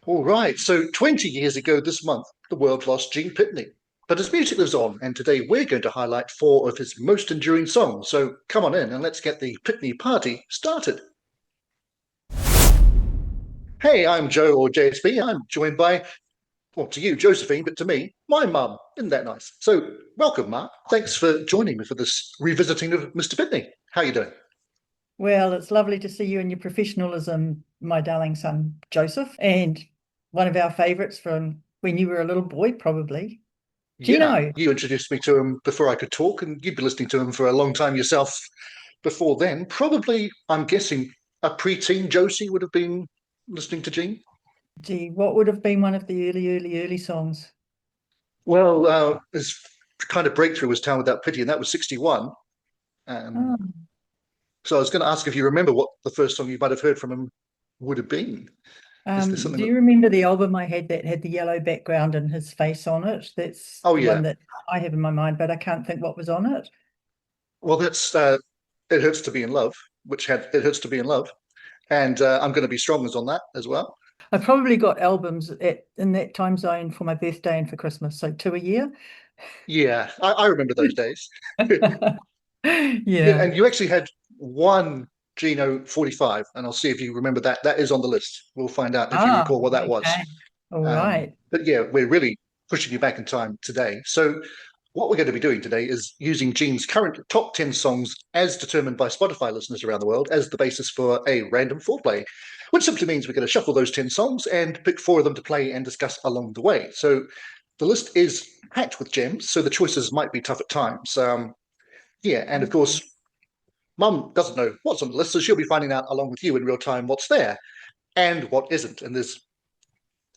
All right, so 20 years ago this month, the world lost Gene Pitney. But his music lives on, and today we're going to highlight four of his most enduring songs. So come on in and let's get the Pitney party started. Hey, I'm Joe or JSB. I'm joined by, well, to you, Josephine, but to me, my mum. Isn't that nice? So welcome, Mark. Thanks for joining me for this revisiting of Mr. Pitney. How you doing? Well, it's lovely to see you and your professionalism, my darling son, Joseph, and one of our favourites from when you were a little boy, probably. Yeah, Gino. you introduced me to him before I could talk, and you'd been listening to him for a long time yourself before then. Probably, I'm guessing, a preteen Josie would have been listening to Gene. Gee, what would have been one of the early songs? Well, his kind of breakthrough was Town Without Pity, and that was 61. Um, Oh, so I was going to ask if you remember what the first song you might have heard from him would have been. Is there something do that. you remember the album I had that had the yellow background and his face on it? That's Oh, the one yeah. that I have in my mind, but I can't think what was on it. Well, that's It Hurts to Be in Love, which had It Hurts to Be in Love. And I'm going to be strong as on that as well. I probably got albums in that time zone for my birthday and for Christmas, so two a year. Yeah, I remember those days. Yeah, Yeah. and you actually had one Geno 45, and I'll see if you remember that. That is on the list. We'll find out if you Ah, recall what that was. okay. All right. But yeah, we're really pushing you back in time today. So what we're going to be doing today is using Gene's current top 10 songs as determined by Spotify listeners around the world as the basis for a random foreplay, which simply means we're going to shuffle those 10 songs and pick four of them to play and discuss along the way. So the list is packed with gems, so the choices might be tough at times. Yeah, and of course, Mum doesn't know what's on the list, so she'll be finding out along with you in real time what's there and what isn't. And there's,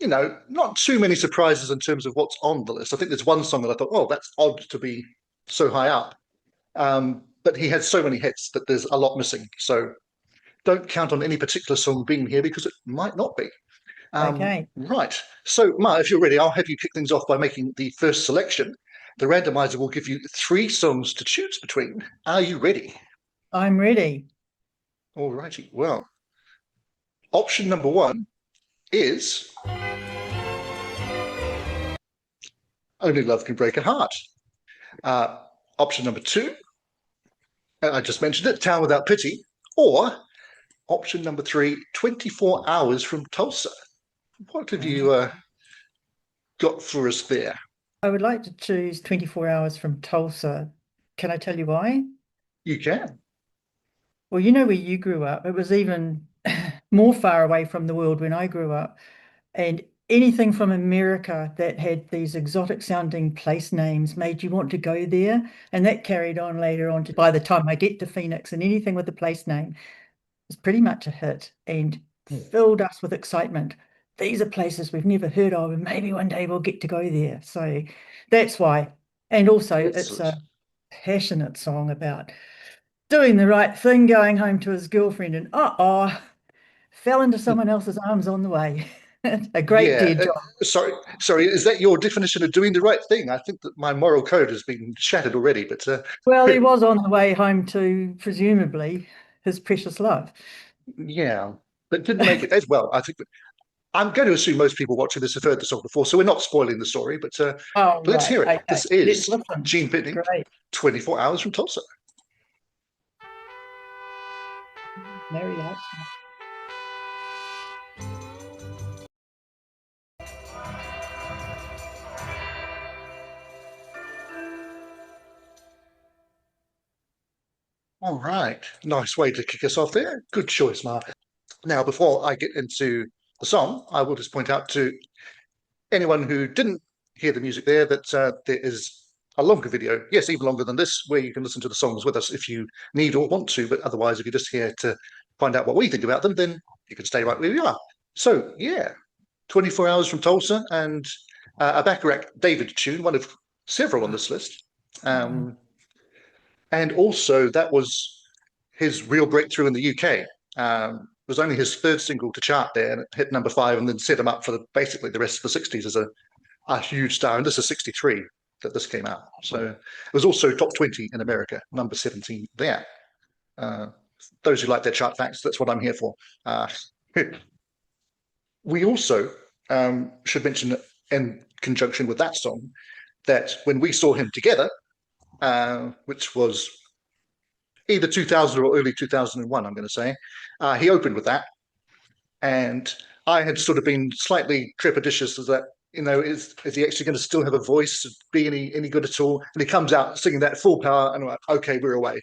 not too many surprises in terms of what's on the list. I think there's one song that I thought, oh, that's odd to be so high up. But he had so many hits that there's a lot missing. So don't count on any particular song being here because it might not be. Okay. Right. So, Ma, if you're ready, I'll have you kick things off by making the first selection. The randomizer will give you three songs to choose between. Are you ready? I'm ready. All righty. Well, option number one is Only Love Can Break a Heart. Uh, Option number two, I just mentioned it, Town Without Pity. Or option number three, 24 Hours from Tulsa. What have you got for us there? I would like to choose 24 Hours from Tulsa. Can I tell you why? You can. Well, you know where you grew up. It was even more far away from the world when I grew up. And anything from America that had these exotic sounding place names made you want to go there. And that carried on later on to by the time I get to Phoenix, and anything with a place name was pretty much a hit and filled us with excitement. These are places we've never heard of, and maybe one day we'll get to go there. So that's why. And also, it's Excellent. a passionate song about doing the right thing, going home to his girlfriend, and fell into someone else's arms on the way. A great Yeah. dear John. Sorry. Is that your definition of doing the right thing? I think that my moral code has been shattered already. But Well, he was on the way home to presumably his precious love. yeah, but didn't make it as well. I think I'm going to assume most people watching this have heard the song before, so we're not spoiling the story. Oh, But let's right. hear it. Okay. This Let's is listen. Gene Pitney, Great. 24 Hours from Tulsa. Mary likes me. All right. Nice way to kick us off there. Good choice, Mark. Now, before I get into the song, I will just point out to anyone who didn't hear the music there that there is a longer video, yes, even longer than this, where you can listen to the songs with us if you need or want to. But otherwise, if you're just here to find out what we think about them, then you can stay right where you are. So, yeah, 24 Hours from Tulsa and a Bacharach David tune, one of several on this list. Mm. And also, that was his real breakthrough in the UK. It was only his third single to chart there, and it hit number five, and then set him up for basically the rest of the '60s as a huge star. And this is '63 that this came out, so it was also top 20 in America, number 17 there. Uh, those who like their chart facts, that's what I'm here for. We also should mention in conjunction with that song that when we saw him together, which was either 2000 or early 2001, I'm going to say, he opened with that. And I had sort of been slightly trepidatious as that, is he actually going to still have a voice, be any good at all? And he comes out singing that full power, and I'm like, okay, we're away.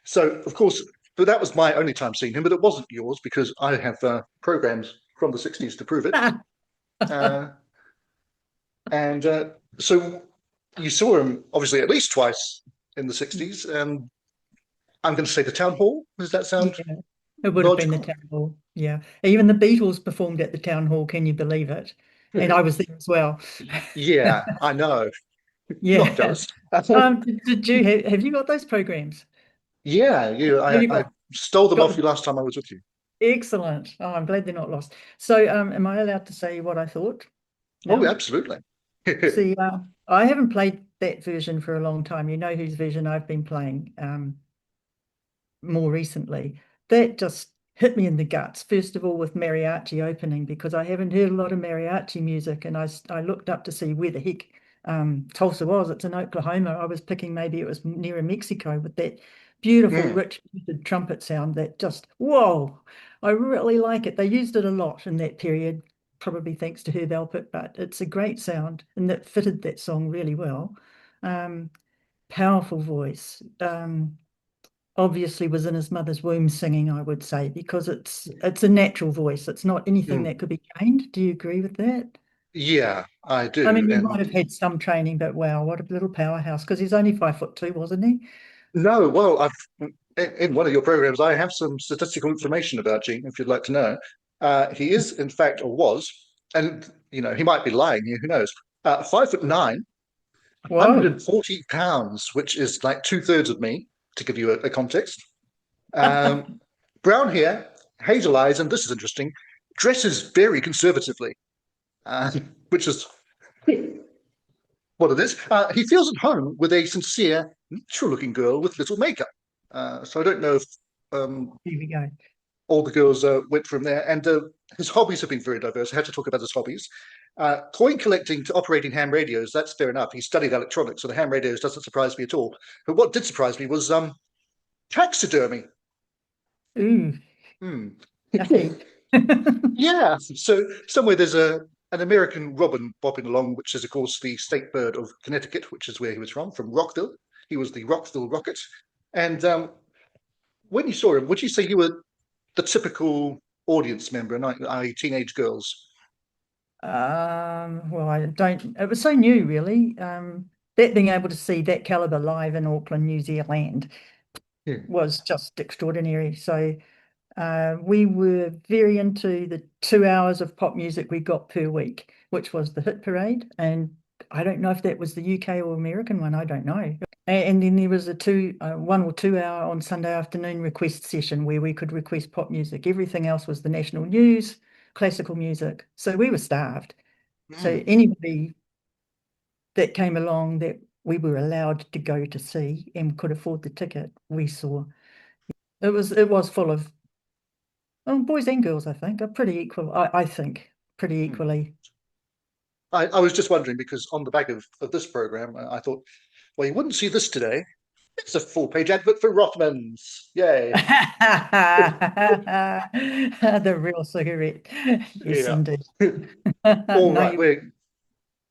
So, of course, but that was my only time seeing him, but it wasn't yours because I have programs from the 60s to prove it. Uh, and so you saw him obviously at least twice in the 60s. I'm going to say the town hall. Does that sound Yeah, it would have been the logical? town hall. Yeah. Even the Beatles performed at the town hall. Can you believe it? And I was there as well. Yeah, I know. Not Yeah. just. Did you have you got those programs? Yeah, Have you I got stole them off got you last time I was with you. excellent. Oh, I'm glad they're not lost. So, am I allowed to say what I thought Oh, now? absolutely. See, I haven't played that version for a long time. You know whose version I've been playing more recently. That just hit me in the guts. First of all, with mariachi opening, because I haven't heard a lot of mariachi music, and I looked up to see where the heck Tulsa was. It's in Oklahoma. I was picking maybe it was near Mexico with that beautiful, Mm, rich trumpet sound that just, whoa, I really like it. They used it a lot in that period, probably thanks to Herb Alpert, but it's a great sound and that fitted that song really well. Um, Powerful voice. Obviously was in his mother's womb singing, I would say, because it's a natural voice. It's not anything mm. that could be trained. Do you agree with that? Yeah, I I do. mean, he might And have had some training, but wow, what a little powerhouse! Because he's only 5'2", wasn't he? no, well, in one of your programs, I have some statistical information about Gene, if you'd like to know. He is, in fact, or was, and he might be lying here, who knows? 5'9", Whoa. 140 pounds, which is like two-thirds of me, to give you a context. Um, Brown hair, hazel eyes, and this is interesting, dresses very conservatively, uh, which is what it is. He feels at home with a sincere, natural-looking girl with little makeup. So I don't know if Here we go. all the girls went from there. And his hobbies have been very diverse. I had to talk about his hobbies. Coin collecting to operating ham radios, that's fair enough. He studied electronics, so the ham radios doesn't surprise me at all. But what did surprise me was taxidermy. Ooh, Hmm. yucky. Yeah. So somewhere there's an American robin bopping along, which is, of course, the state bird of Connecticut, which is where he was from Rockville. He was the Rockville Rocket. And when you saw him, would you say you were the typical audience member, i.e., teenage girls? Well, I don't. It was so new, really. That being able to see that caliber live in Auckland, New Zealand, Yeah. was just extraordinary. So we were very into the 2 hours of pop music we got per week, which was the hit parade. And I don't know if that was the UK or American one. I don't know. And then there was a 1 or 2 hour on Sunday afternoon request session where we could request pop music. Everything else was the national news, classical music. So we were starved. So Mm, anybody that came along that we were allowed to go to see and could afford the ticket, we saw. It was full of boys and girls, I think, are pretty equal. I think pretty mm. equally. I was just wondering because on the back of this program, I thought, well, you wouldn't see this today. It's a full-page advert for Rothmans. Yay. The real cigarette. Yes, Yeah. indeed. All No, right, you we're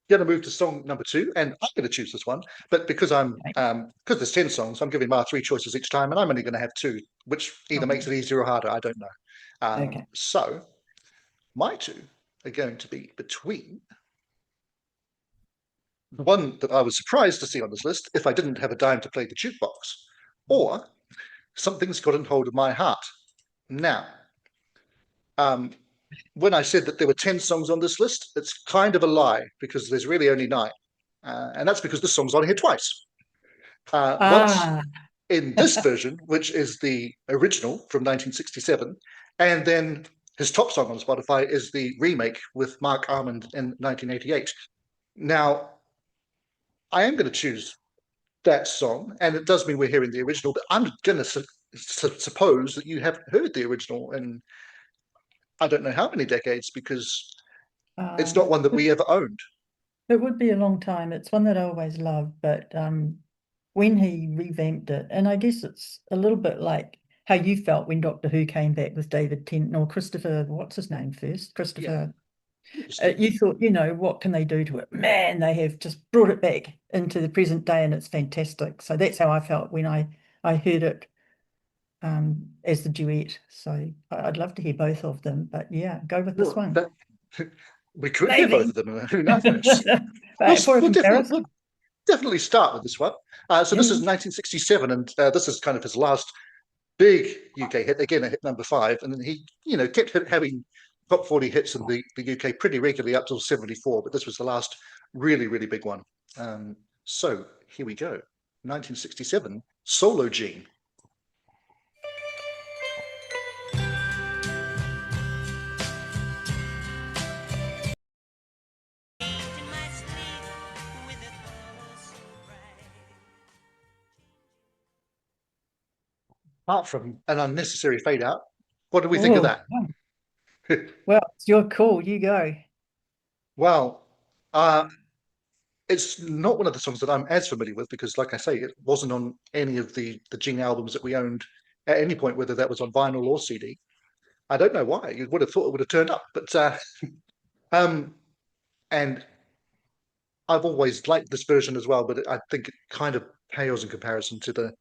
going to move to song number two, and I'm going to choose this one. But because because there's 10 songs, I'm giving Ma three choices each time, and I'm only going to have two, which either makes okay. it easier or harder. I don't know. Okay. So my two are going to be between the one that I was surprised to see on this list if I didn't have a dime to play the jukebox, or Something's Gotten Hold of My Heart. Now, um, when I said that there were 10 songs on this list, it's kind of a lie because there's really only nine. And that's because this song's on here twice. Once Ah, in this version, which is the original from 1967, and then his top song on Spotify is the remake with Marc Almond in 1988. Now, I am going to choose that song, and it does mean we're hearing the original, but I'm going to suppose that you have heard the original. And I don't know how many decades because it's Uh, not one that we ever owned. it would be a long time. It's one that I always loved, but when he revamped it, and I guess it's a little bit like how you felt when Doctor Who came back with David Tennant or Christopher, what's his name first? Yeah, Christopher. Steve. You thought, what can they do to it? Man, they have just brought it back into the present day, and it's fantastic. So that's how I felt when I heard it as the duet. So I'd love to hear both of them, but yeah, go with this Well, one. that we could hear both Maybe. of them. Who knows? We'll, But for a we'll comparison, definitely start with this one. So yeah. this is 1967, and this is kind of his last big UK hit. Again, a hit number five, and then he, kept having top 40 hits in the UK pretty regularly up till 74. But this was the last really, really big one. So here we go, 1967, Solo Gene. Apart from an unnecessary fade out, what do we think of Oh, that? well, it's your call. You go. Well, uh, it's not one of the songs that I'm as familiar with because, like I say, it wasn't on any of the Gene albums that we owned at any point, whether that was on vinyl or CD. I don't know why. You would have thought it would have turned up, but um, and I've always liked this version as well. But I think it kind of pales in comparison to the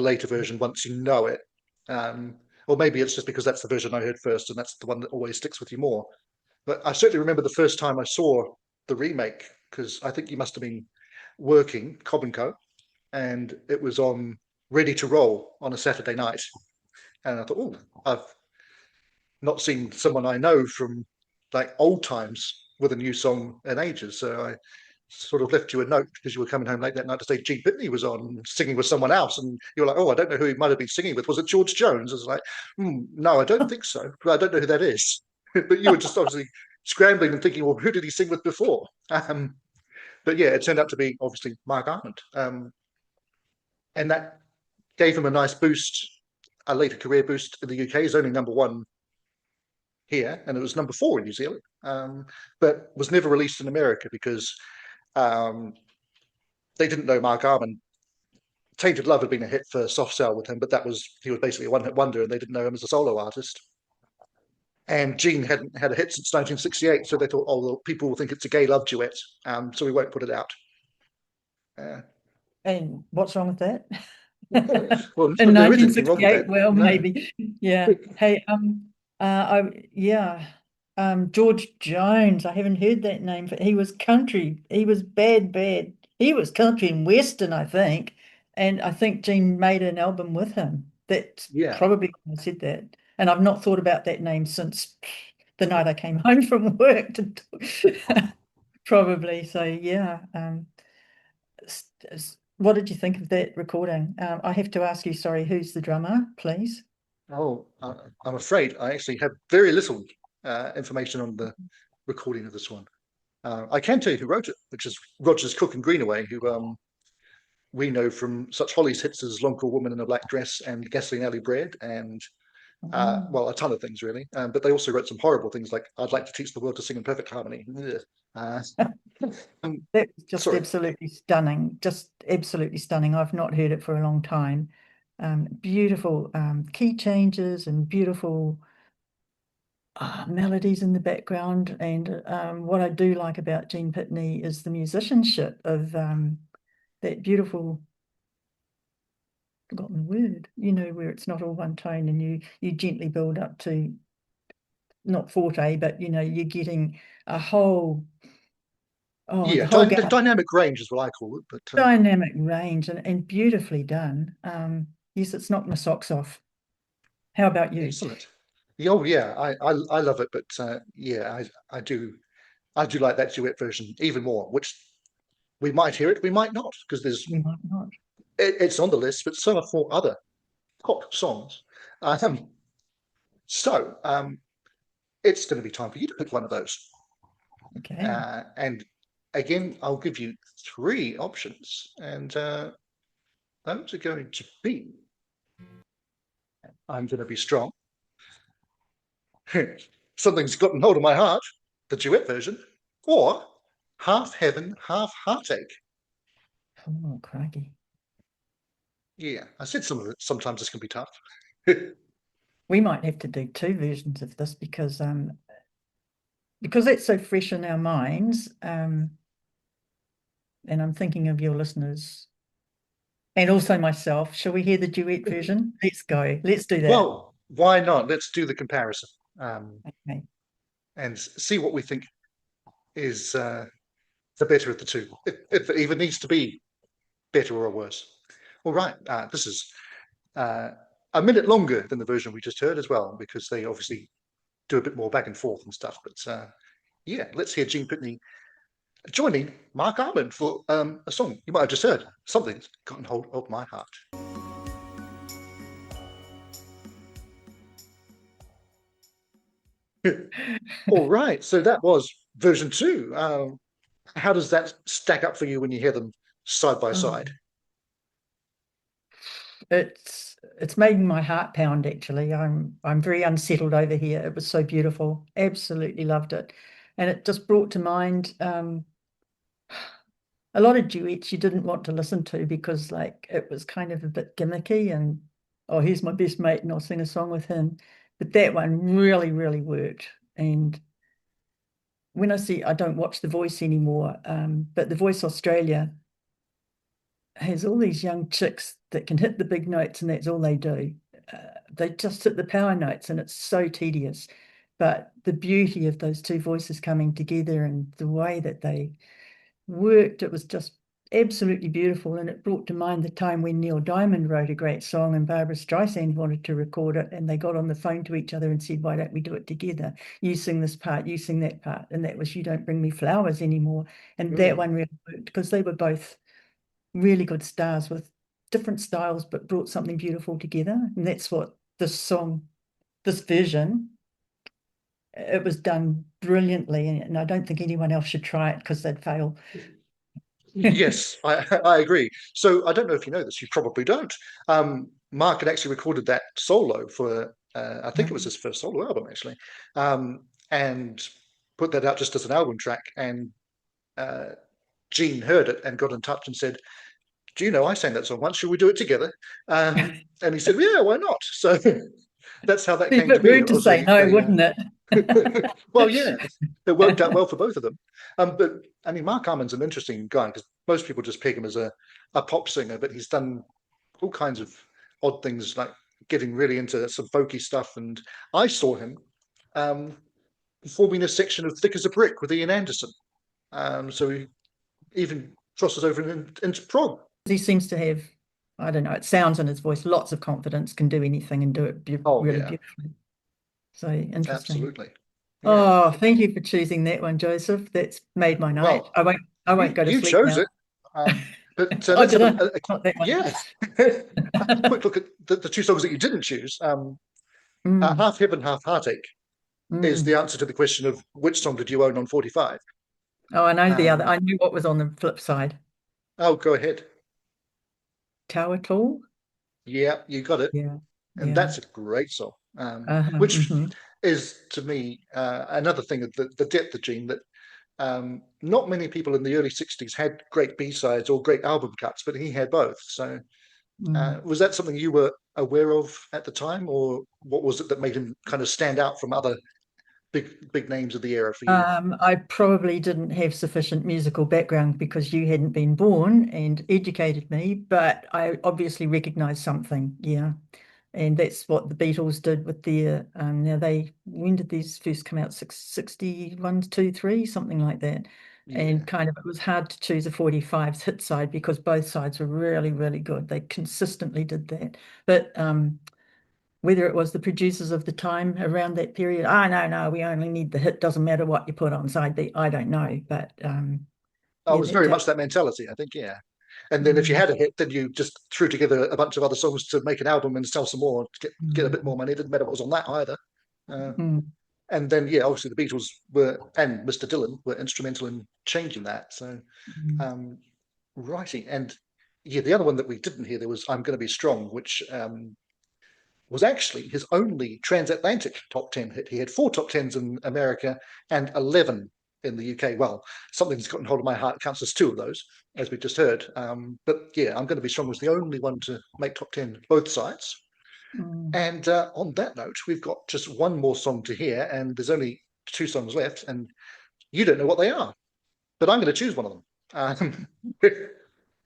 later version once you know it. Um, or maybe it's just because that's the version I heard first, and that's the one that always sticks with you more. But I certainly remember the first time I saw the remake because I think you must have been working Cobb and Co, and it was on Ready to Roll on a Saturday night, and I thought, oh, I've not seen someone I know from like old times with a new song in ages. So I sort of left you a note because you were coming home late that night to say Gene Pitney was on singing with someone else, and you were like, "Oh, I don't know who he might have been singing with. Was it George Jones?" I was like, "No, I don't think so. But I don't know who that is." But you were just obviously scrambling and thinking, "Well, who did he sing with before?" But yeah, it turned out to be obviously Marc Almond, and that gave him a nice boost, a later career boost in the UK. He's only number one here, and it was number four in New Zealand, but was never released in America because um, they didn't know Marc Almond. Tainted Love had been a hit for Soft Cell with him, but he was basically a one hit wonder, and they didn't know him as a solo artist. And Gene hadn't had a hit since 1968, so they thought, oh, well, people will think it's a gay love duet, so we won't put it out. Uh, And what's wrong with that? well, In there isn't anything wrong with 1968, that. well, No. maybe. Yeah. Hey, yeah. George Jones. I haven't heard that name, but he was country. He was bad, bad. He was country and western, I think. And I think Gene made an album with him. That's Yeah. probably why I said that. And I've not thought about that name since the night I came home from work probably. So yeah. What did you think of that recording? I have to ask you, sorry, who's the drummer, please? Oh, I'm afraid I actually have very little information on the recording of this one. I can tell you who wrote it, which is Rogers, Cook, and Greenaway, who we know from such Holly's hits as Long Cool Woman in a Black Dress and Gasoline Alley Bread, and Mm. well, a ton of things really. But they also wrote some horrible things like I'd Like to Teach the World to Sing in Perfect Harmony. Uh, That was just sorry. absolutely stunning, just absolutely stunning. I've not heard it for a long time. Beautiful key changes and beautiful melodies in the background. And what I do like about Gene Pitney is the musicianship of that beautiful, forgotten the word, where it's not all one tone and you gently build up to not forte, but you're getting a whole the Yeah, whole dynamic range is what I call it. But dynamic range and beautifully done. Yes, it's knocked my socks off. How about you? excellent. Oh yeah, I love it. But yeah, I do like that duet version even more. Which we might hear it, we might not, because You might not. it's on the list, but so are four other pop songs. Um, so it's going to be time for you to pick one of those. Okay. And again, I'll give you three options, and those are going to be I'm going to be strong, Something's Gotten Hold of My Heart, the duet version, or Half Heaven, Half Heartache. Oh, crikey. Yeah, I said some of it. Sometimes this can be tough. We might have to do two versions of this because it's so fresh in our minds. And I'm thinking of your listeners and also myself. Shall we hear the duet version? Let's go. Let's do that. Well, why not? Let's do the comparison Okay. and see what we think is the better of the two, if it even needs to be better or worse. All right, this is uh, a minute longer than the version we just heard as well, because they obviously do a bit more back and forth and stuff. But yeah, let's hear Gene Pitney joining Marc Almond for a song you might have just heard. Something's Gotten Hold of My Heart. All right, so that was version two. How does that stack up for you when you hear them side by Oh, side? it's making my heart pound actually. I'm very unsettled over here. It was so beautiful. Absolutely loved it. And it just brought to mind a lot of duets you didn't want to listen to because like it was kind of a bit gimmicky and oh, here's my best mate and I'll sing a song with him. But that one really, really worked. And when I don't watch The Voice anymore, but The Voice Australia has all these young chicks that can hit the big notes and that's all they do. They just hit the power notes and it's so tedious. But the beauty of those two voices coming together and the way that they worked, it was just absolutely beautiful. And it brought to mind the time when Neil Diamond wrote a great song and Barbara Streisand wanted to record it. And they got on the phone to each other and said, why don't we do it together? You sing this part, you sing that part. And that was You Don't Bring Me Flowers Anymore. And that Mm. one really worked because they were both really good stars with different styles, but brought something beautiful together. And that's what this song, this version, it was done brilliantly. And I don't think anyone else should try it because they'd fail. Yes, I agree. So I don't know if you know this, you probably don't. Mark had actually recorded that solo for, I think it was his first solo album actually, and put that out just as an album track. And uh, Gene heard it and got in touch and said, do you know, I sang that song once, should we do it together? And he said, yeah, why not? So that's how that Be a came to bit be. rude It to was say no, a wouldn't it? well, yeah, it worked out well for both of them. But I mean, Mark Almond's an interesting guy because most people just peg him as a pop singer, but he's done all kinds of odd things, like getting really into some folky stuff. And I saw him um, performing a section of Thick as a Brick with Ian Anderson. So he even crosses over into prog. He seems to have, I don't know, it sounds in his voice, lots of confidence, can do anything and do it Oh, really yeah, beautifully. So interesting. absolutely. Yeah. Oh, thank you for choosing that one, Joseph. That's made my night. Well, I won't go to you sleep chose now. it. But Oh, let's did have I? Not that one. yeah, a quick look at the two songs that you didn't choose. Mm, Half Heaven, Half Heartache is the mm. answer to the question of which song did you own on 45? Oh, I know the other. Um, I knew what was on the flip side. oh, go ahead. Tower Tall. Yeah, you got it. Yeah, And yeah. that's a great song, which Hmm. is to me another thing of the depth of Gene that not many people in the early 60s had great B-sides or great album cuts, but he had both. So Mm. was that something you were aware of at the time, or what was it that made him kind of stand out from other big names of the era for you? I probably didn't have sufficient musical background because you hadn't been born and educated me, but I obviously recognized something. Yeah. And that's what the Beatles did with their now when did these first come out? 61, 2, 3, something like that. Yeah. And kind of it was hard to choose a 45's hit side because both sides were really, really good. They consistently did that. But whether it was the producers of the time around that period, no, we only need the hit, doesn't matter what you put on side B, I don't know. But I yeah, was very much that mentality, I think, yeah. And then if you mm, had a hit, then you just threw together a bunch of other songs to make an album and sell some more to get a bit more mm, money. It didn't matter what was on that either. Uh, mm, and then, yeah, obviously the Beatles were, and Mr. Dylan were instrumental in changing that. So, mm. um, righty. And yeah, the other one that we didn't hear there was I'm Gonna Be Strong, which was actually his only transatlantic top 10 hit. He had 4 top 10s in America and 11 in the UK. Well, Something That's Gotten Hold of My Heart counts as 2 of those, as we just heard. But yeah, I'm Going to Be Strong was the only one to make top 10 both sides. Mm. And on that note, we've got just one more song to hear, and there's only 2 songs left, and you don't know what they are, but I'm going to choose one of them.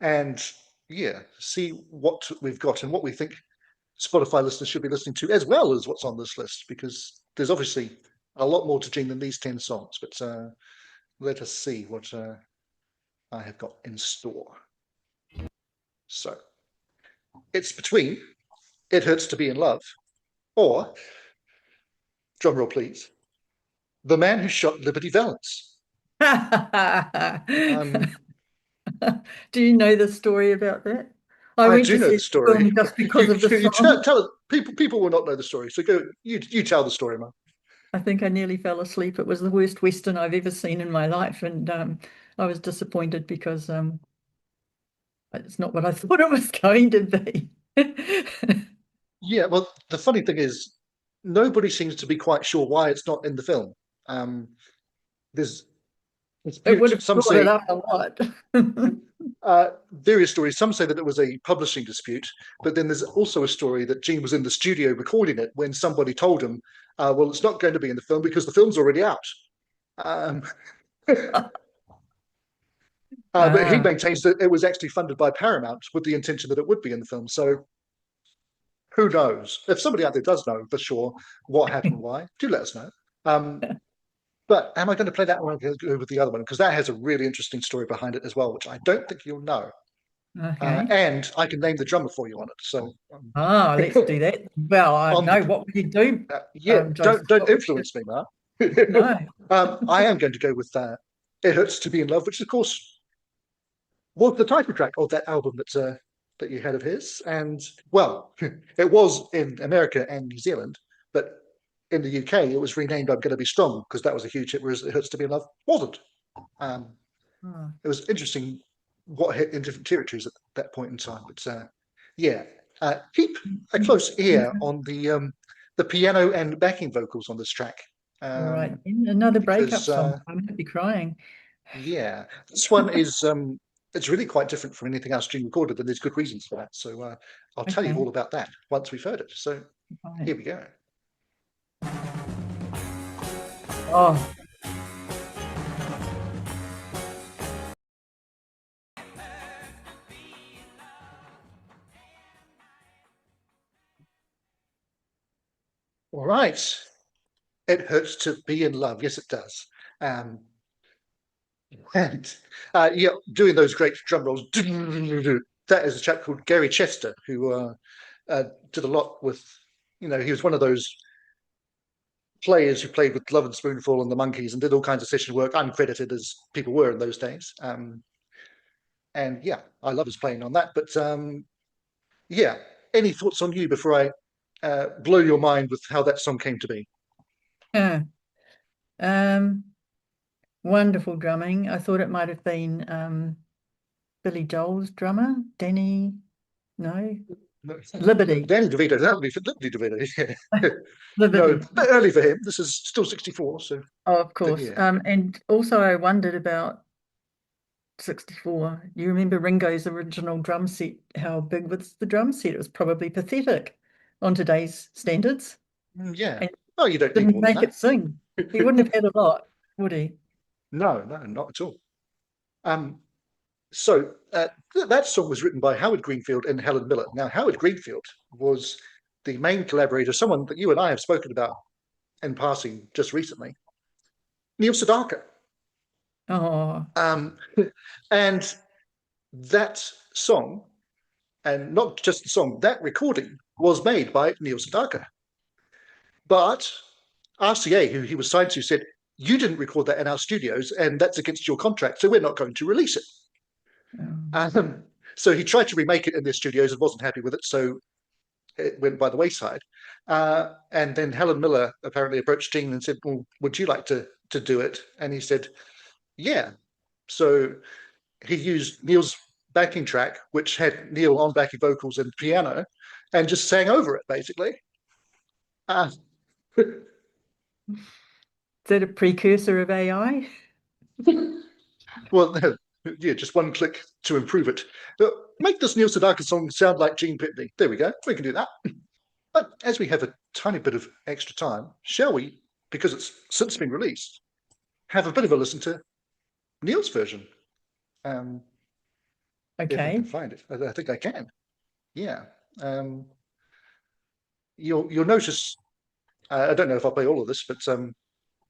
And yeah, see what we've got and what we think Spotify listeners should be listening to, as well as what's on this list, because there's obviously a lot more to Gene than these 10 songs. But let us see what I have got in store. So it's between It Hurts to Be in Love or, drumroll please, The Man Who Shot Liberty Valance. Um, Do you know the story about that? I I went do to know see the the story. film just because you, of the you song. tell it. People will not know the story. So go. You tell the story, Mark. I think I nearly fell asleep. It was the worst Western I've ever seen in my life, and I was disappointed because it's not what I thought it was going to be. Yeah. Well, the funny thing is, nobody seems to be quite sure why it's not in the film. Um, there's It would dispute. have Some brought it say up a lot. various stories. Some say that it was a publishing dispute, but then there's also a story that Gene was in the studio recording it when somebody told him, "Well, it's not going to be in the film because the film's already out." Um, but he Ah, maintains that it was actually funded by Paramount with the intention that it would be in the film. So who knows? If somebody out there does know for sure what happened and why, do let us know. Um, but am I going to play that one or go with the other one? Because that has a really interesting story behind it as well, which I don't think you'll know. okay. And I can name the drummer for you on it. So Ah, let's do that. Well, I on the know what would you do, yeah, Joseph? don't What would you? influence me, Mark. No. I am going to go with "It Hurts to Be in Love," which of course was the title track of that album that you had of his. And well, it was in America and New Zealand, but in the UK it was renamed "I'm Going to Be Strong" because that was a huge hit, whereas "It Hurts to Be in Love" wasn't. Um, Ah, it was interesting what hit in different territories at that point in time. But yeah, keep a close ear on the piano and backing vocals on this track, all right. um, Another breakup because song. I might be crying. yeah, this one is it's really quite different from anything else Gene recorded, and there's good reasons for that. So I'll tell you Okay. all about that once we've heard it. So Right. here we go. Oh, All right, "It Hurts to Be in Love." Yes, it does. Um, and yeah, doing those great drum rolls. That is a chap called Gary Chester who did a lot with. He was one of those players who played with Love and Spoonful and the Monkees and did all kinds of session work, uncredited as people were in those days. And yeah, I love his playing on that. But yeah, any thoughts on you before I blow your mind with how that song came to be? yeah. Um, Wonderful drumming. I thought it might have been Billy Joel's drummer, Danny. No, Liberty. Danny DeVito, that would be for Liberty DeVito. Yeah. No, Liberty. a bit early for him. This is still 64, so Oh, of course. yeah. And also I wondered about 64. You remember Ringo's original drum set? How big was the drum set? It was probably pathetic on today's standards. Yeah. And Oh, you don't need didn't more than make that. it sing. He wouldn't have had a lot, would he? No, no, not at all. Um, So that song was written by Howard Greenfield and Helen Miller. Now, Howard Greenfield was the main collaborator, someone that you and I have spoken about in passing just recently, Neil Sedaka. Oh, Um, and that song, and not just the song, that recording was made by Neil Sedaka. But RCA, who he was signed to, said, "You didn't record that in our studios, and that's against your contract, so we're not going to release it." um, Um, so he tried to remake it in their studios and wasn't happy with it, so it went by the wayside. And then Helen Miller apparently approached Gene and said, "Well, would you like to do it?" And he said, "Yeah." So he used Neil's backing track, which had Neil on backing vocals and piano, and just sang over it basically. Uh, Is that a precursor of AI? well, yeah, just one click to improve it. Make this Neil Sedaka song sound like Gene Pitney. There we go. We can do that. But as we have a tiny bit of extra time, shall we, because it's since been released, have a bit of a listen to Neil's version? Um, if I can Okay. find it, I think I can. Yeah. Um, you'll notice. I don't know if I'll play all of this, but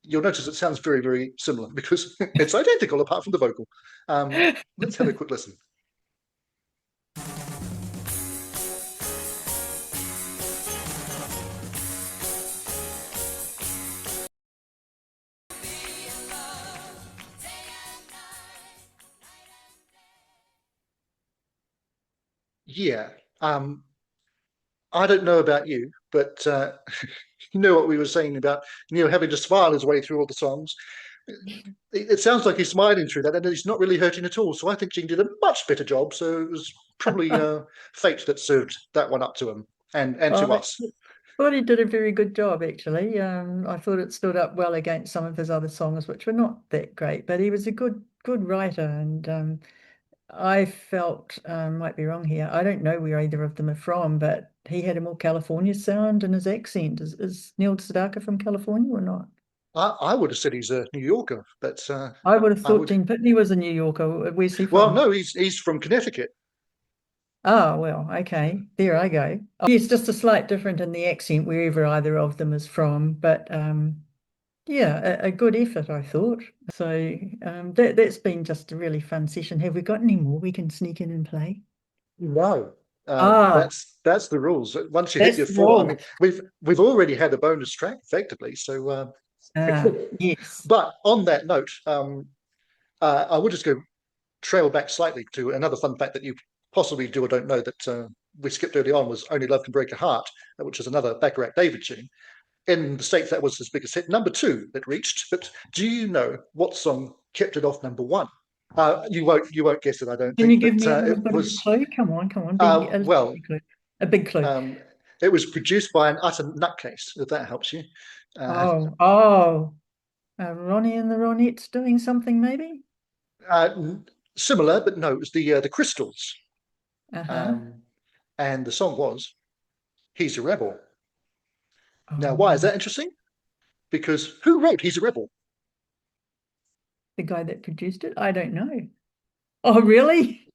you'll notice it sounds very, very similar because it's identical apart from the vocal. Let's have a quick listen. Yeah. I don't know about you, but you know what we were saying about Neil having to smile his way through all the songs. It sounds like he's smiling through that, and he's not really hurting at all. So I think Gene did a much better job. So it was probably fate that served that one up to him and to I us. thought he did a very good job, actually. I thought it stood up well against some of his other songs, which were not that great, but he was a good writer, and I felt, might be wrong here. I don't know where either of them are from, but he had a more California sound in his accent. Is Neil Sedaka from California or not? I would have said he's a New Yorker, but I would have I thought would. Gene Pitney was a New Yorker. Where's he Well, from? no, he's from Connecticut. Oh, well, okay. There I go. Oh, yes, just a slight difference in the accent wherever either of them is from, but yeah, a good effort, I thought. So that's been just a really fun session. Have we got any more we can sneak in and play? No, Ah, that's the rules. Once you hit that's your the four, I mean, rule. we've already had a bonus track effectively. So, Yes. but on that note, I would just go trail back slightly to another fun fact that you possibly do or don't know that we skipped early on was "Only Love Can Break a Heart," which is another Bacharach David tune. In the States, that was his biggest hit, number two that reached. But do you know what song kept it off number one? You won't guess it, I don't Can think. you give But me a little it bit of a was clue? Come on, be a little well, bit clue. A big clue. um, it was produced by an utter nutcase. If that helps you. Uh, Oh, Ronnie and the Ronettes doing something maybe? uh, Similar, but no, it was the Crystals, Uh-huh. um, and the song was "He's a Rebel." Now, why is Oh, that interesting? Because who wrote "He's a Rebel"? the guy that produced it? I don't know. Oh, really?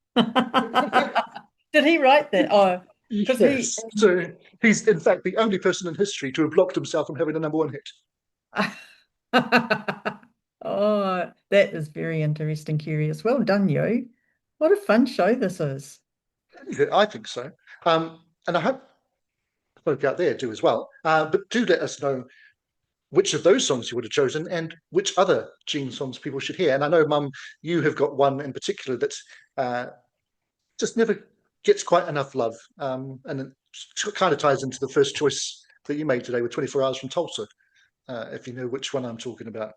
Did he write that? Oh, because he. Yes. So he's in fact the only person in history to have blocked himself from having a number one hit. Oh, that is very interesting, curious. Well done, you. What a fun show this is. I think so. And I hope folk out there do as well. But do let us know which of those songs you would have chosen and which other Gene songs people should hear. And I know, Mum, you have got one in particular that uh, just never gets quite enough love. And it kind of ties into the first choice that you made today with 24 Hours from Tulsa, if you know which one I'm talking about.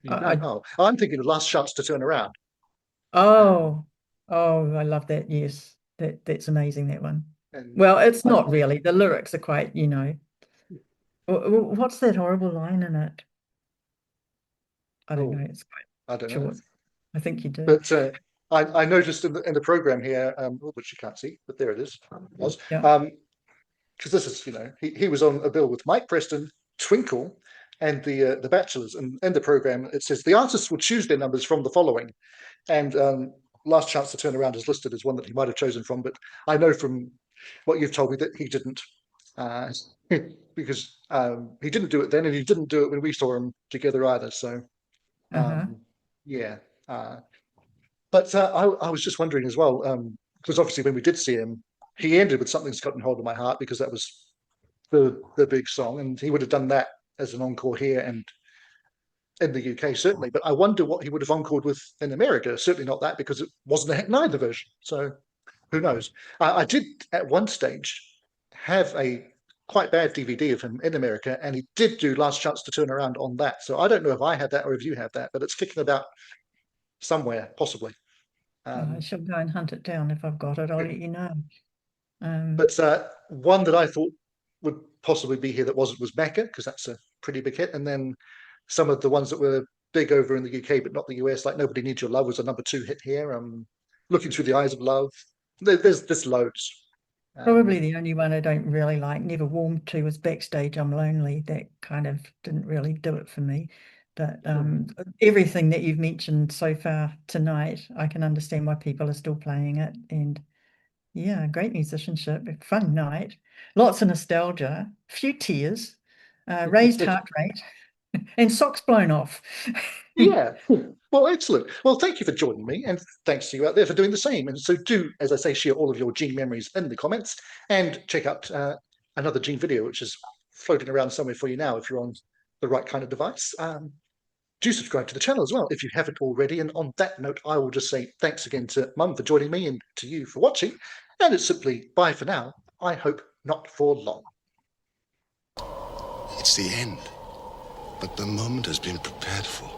You I, don't? I Oh, I'm thinking of Last Chance to Turn Around. Um, oh I love that. Yes, that's amazing. That one. and Well, it's I, not really. The lyrics are quite, what's that horrible line in it? I don't know. oh, It's quite I don't know. short. I think you do. But I noticed in the program here, which you can't see, but there it is. Was Yeah. because this is, he was on a bill with Mike Preston, Twinkle, and the Bachelors. And in the program, it says the artists will choose their numbers from the following, and Last Chance to Turn Around is listed as one that he might have chosen from. But I know from what you've told me that he didn't, uh, because he didn't do it then, and he didn't do it when we saw him together either. So Uh-huh. yeah. But I was just wondering as well, because obviously when we did see him, he ended with Something's Gotten Hold of My Heart because that was the big song, and he would have done that as an encore here and in the UK certainly. But I wonder what he would have encored with in America. Certainly not that because it wasn't a Heck Neither version. So who knows? I did at one stage have a quite bad DVD of him in America, and he did do Last Chance to Turn Around on that. So I don't know if I had that or if you have that, but it's kicking about somewhere possibly. I Um, shall go and hunt it down if I've got it. I'll let you know. Um, but one that I thought would possibly be here that was Mecca, because that's a pretty big hit. And then some of the ones that were big over in the UK but not the US, like Nobody Needs Your Love was a #2 hit here. Looking Through the Eyes of Love. There's loads. Probably the only one I don't really like, never warmed to, was Backstage I'm Lonely. That kind of didn't really do it for me. But everything that you've mentioned so far tonight, I can understand why people are still playing it. And yeah, great musicianship, a fun night, lots of nostalgia, a few tears, raised heart rate, and socks blown off. Yeah. Well, excellent. Well, thank you for joining me, and thanks to you out there for doing the same. And so do, as I say, share all of your Gene memories in the comments, and check out another Gene video, which is floating around somewhere for you now if you're on the right kind of device. Do subscribe to the channel as well if you haven't already. And on that note, I will just say thanks again to Mum for joining me and to you for watching. And it's simply bye for now. I hope not for long. It's the end, but the moment has been prepared for.